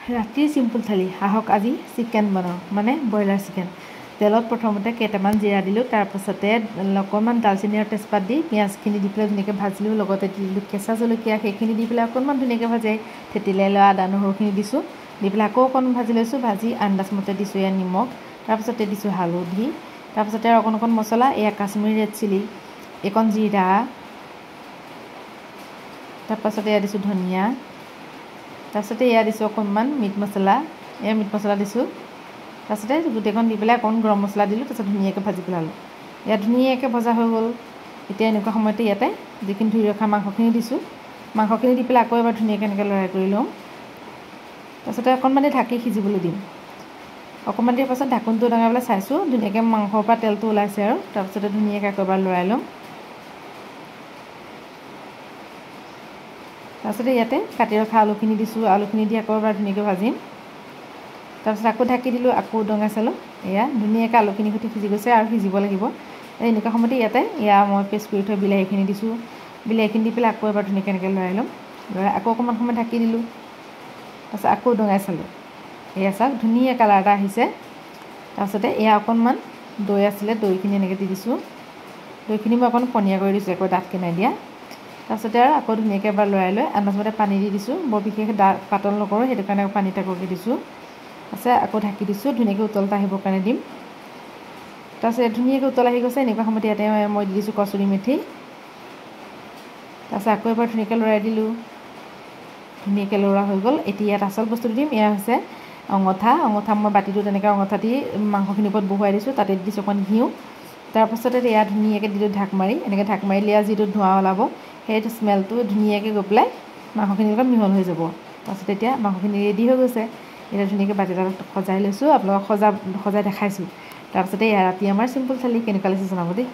ৰাতিৰ চিম্পুল থালি আহক আজি চিকেন বনাওঁ মানে ব্ৰইলাৰ চিকেন তেলত প্ৰথমতে কেইটামান জিৰা দিলোঁ তাৰপাছতে অকণমান দালচেনি আৰু তেজপাত দি পিঁয়াজখিনি দি পেলাই ধুনীয়াকৈ ভাজিলোঁ লগতে দিলোঁ কেঁচা জলকীয়া সেইখিনি দি পেলাই অকণমান ধুনীয়াকৈ ভাজাই থেতিলাই লোৱা আদা নহৰুখিনি দিছোঁ দি পেলাই আকৌ অকণ ভাজি লৈছোঁ ভাজি আন্দাজমতে দিছোঁ এয়া নিমখ তাৰপাছতে দিছোঁ হালধি তাৰপাছতে আৰু অকণ মছলা এয়া কাশ্মীৰী ৰেড চিলি এইকণ জিৰা তাৰপাছতে এয়া দিছোঁ ধনিয়া তাৰপাছতে এয়া দিছোঁ অকণমান মিট মছলা এয়া মিট মছলা দিছোঁ তাৰপাছতে গোটেইখন দি পেলাই অকণ গৰম মছলা দিলোঁ তাৰপাছত ধুনীয়াকৈ ভাজি পেলালোঁ ইয়াত ধুনীয়াকৈ ভজা হৈ গ'ল এতিয়া এনেকুৱা সময়তে ইয়াতে যিখিনি ধুই ৰখা মাংসখিনি দিছোঁ মাংসখিনি দি পেলাই আকৌ এবাৰ ধুনীয়াকৈ এনেকৈ লৰাই কৰি লওঁ তাৰপাছতে অকণমানে ঢাকি সিজিবলৈ দিম অকণমান দিয়াৰ পাছত ঢাকোনটো দাঙাই পেলাই চাইছোঁ ধুনীয়াকৈ মাংসৰ পৰা তেলটো ওলাইছে আৰু তাৰপাছতে ধুনীয়াকৈ আকৌ এবাৰ লৰাই ল'ম তাৰপাছতে ইয়াতে কাটি ৰখা আলুখিনি দিছোঁ আলুখিনি দি আকৌ এবাৰ ধুনীয়াকৈ ভাজিম তাৰপিছত আকৌ ঢাকি দিলোঁ আকৌ উদঙাই চালোঁ এয়া ধুনীয়াকৈ আলুখিনি সৈতে সিজি গৈছে আৰু সিজিব লাগিব এনেকুৱা সময়তে ইয়াতে এয়া মই পেষ্ট কৰি থোৱা বিলাহীখিনি দিছোঁ বিলাহীখিনি দি পেলাই আকৌ এবাৰ ধুনীয়াকৈ এনেকৈ লৰাই ল'ম লৰাই আকৌ অকণমান সময় ঢাকি দিলোঁ তাৰপিছত আকৌ উদঙাই চালোঁ এয়া চাওক ধুনীয়া কালাৰ এটা আহিছে তাৰপিছতে এয়া অকণমান দৈ আছিলে দৈখিনি এনেকৈ দি দিছোঁ দৈখিনি মই অকণ পনীয়া কৰি দিছোঁ একো ডাঠকৈ নাই দিয়া তাৰপিছতে আৰু আকৌ ধুনীয়াকৈ এবাৰ লৰাই লৈ আন্দাজমতে পানী দি দিছোঁ বৰ বিশেষ পাতল নকৰোঁ সেইটো কাৰণে পানী টাকৰকৈ দিছোঁ আছে আকৌ ঢাকি দিছোঁ ধুনীয়াকৈ উতল এটা আহিবৰ কাৰণে দিম তাৰপিছত ধুনীয়াকৈ উতল আহি গৈছে এনেকুৱা সময়তে ইয়াতে মই দি দিছোঁ কচুৰি মেথি তাৰপিছত আকৌ এবাৰ ধুনীয়াকৈ লৰাই দিলোঁ ধুনীয়াকৈ লৰা হৈ গ'ল এতিয়া ইয়াত আচল বস্তুটো দিম এয়া হৈছে অঙঠা মই বাতিটো তেনেকৈ অঙঠা দি মাংসখিনিৰ ওপৰত বহুৱাই দিছোঁ তাতে দিছোঁ অকণ ঘিউ তাৰপাছতে এয়া ধুনীয়াকৈ দিলোঁ ঢাক মাৰি এনেকৈ ঢাক মাৰিলে আৰু যিটো ধোঁৱা ওলাব সেইটো স্মেলটো ধুনীয়াকৈ গৈ পেলাই মাংসখিনিৰ লগত মিহল হৈ যাব তাৰপিছত এতিয়া মাংসখিনি ৰেডি হৈ গৈছে এতিয়া ধুনীয়াকৈ বাতি এটাত সজাই লৈছোঁ আপোনালোকক সজাই দেখাইছোঁ তাৰপিছতে এয়া ৰাতি আমাৰ চিম্পুল থালি কেনেকুৱা লাগিছে জনাব দেই